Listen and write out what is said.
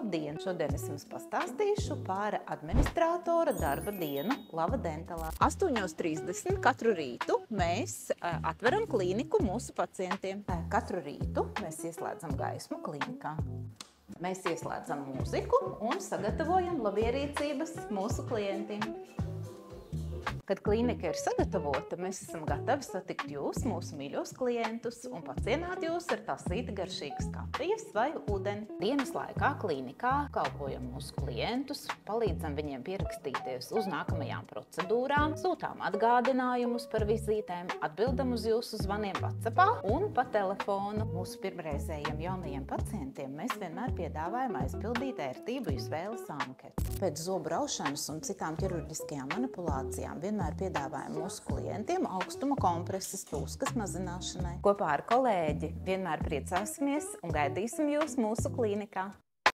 Labdien! Šodien es jums pastāstīšu par administratora darba dienu Lava Dentalā. 8:30 katru rītu mēs atveram klīniku mūsu pacientiem. Katru rītu mēs ieslēdzam gaismu klīnikā. Mēs ieslēdzam mūziku un sagatavojam labierīcības mūsu klientiem. Kad klīnika ir sagatavota, mēs esam gatavi satikt jūs, mūsu mīļos klientus, un pacienāt jūs ar tasīti garšīgas kafijas vai ūdeni. Dienas laikā klīnikā kalpojam mūsu klientus, palīdzam viņiem pierakstīties uz nākamajām procedūrām, sūtām atgādinājumus par vizītēm, atbildam uz jūsu zvaniem WhatsAppā un pa telefonu. Mūsu pirmreizējiem jaunajiem pacientiem mēs vienmēr piedāvājam aizpildīt ērtību izvēles anketu. Pēc zobu raušanas un citām ķirurģiskajām manipulācijām vienmēr piedāvājam mūsu klientiem augstuma kompreses pūskas mazināšanai. Kopā ar kolēģi vienmēr priecāsimies un gaidīsim jūs mūsu klīnikā.